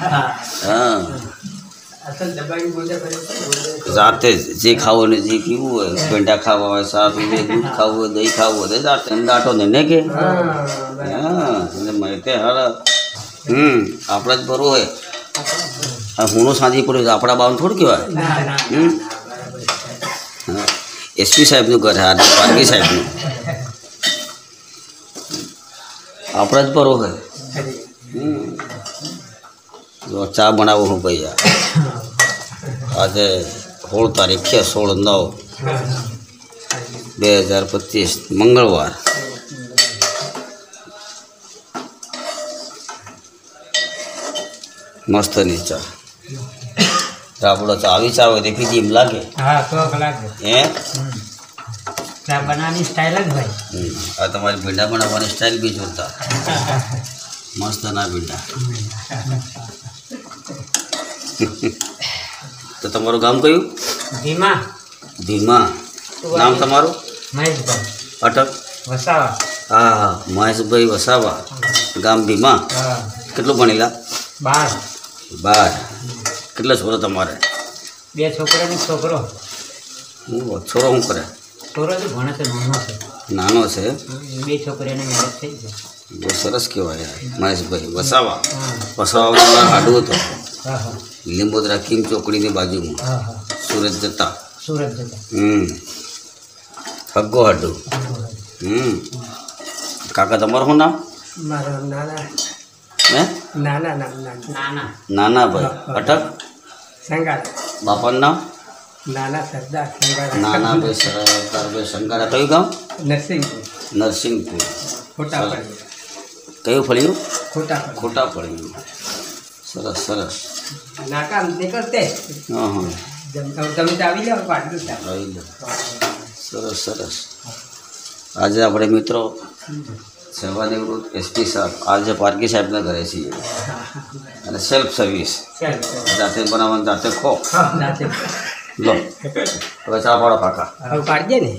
हाँ जाते जे खाओ ने जे पीवू है पेंडा खावा है सा पीवे दूध खाओ दही खाओ दे जाते डाटो ने के हाँ मैं हाल આપણે જ ભરવું હોય હુંનો સાંજી પડ્યો તો આપણા બાવન થોડું કહેવાય એસપી સાહેબનું ઘર હા પારગી સાહેબનું આપણે જ ભરવું હોય જો ચા બનાવો હું ભાઈ આજે 16 તારીખ છે 16/9/2025 મંગળવાર मस्त नीचा राबड़ो चावी चावे देखी जीम लागे हां तो लागे हैं चा बनानी स्टाइल है भाई आ तुम्हारी भिंडा बनावानी स्टाइल भी जोरदार मस्त ना भिंडा तो तुम्हारो गाम कયું धीमा धीमा नाम તમારું મહેશભાઈ અટક વસાવા હા હા મહેશભાઈ વસાવા ગામ ભીમા હા કેટલું ભણેલા 12 કેટલા છોરો તમારે 2 છોકરા ને છોકરો છોરો શું કરે છોરો તો ભણે છે નાનો છે 2 છોકરીઓને મેરેજ થઈ ગયા બહુ સરસ કહેવાય યાર મહેશભાઈ વસાવા વસાવામાં હાડું હતો હા હા લીંબોદરા કિમ ચોકડીની બાજુમાં હા હા સુરત જતા હગ્ગો હાડું કાકા તમારું શું નામ મારો નાના હે નાના નામ નાના નાના ભાઈ અટક સંગાડા બાપાનું નામ નાના સરદાર સંગાડા નાના ભાઈ સરદારભાઈ સંગાડા કયું ગામ નરસિંહપુર નરસિંહપુર ખોટા પડ્યું કયું ફળ્યું ખોટા ખોટા પડ્યું સરસ સરસ નાકા નીકળતે હા હા તમે તો આવી જાઓ પાટલું આવી લો સરસ સરસ આજે આપણે મિત્રો સેવાનિવૃત્ત એસપી સાહેબ આજે પારગી સાહેબના ઘરે છીએ અને સેલ્ફ સર્વિસ જાતે બનાવવાનું જાતે ખો લો હવે ચા પાડો કાકા પાડજે ને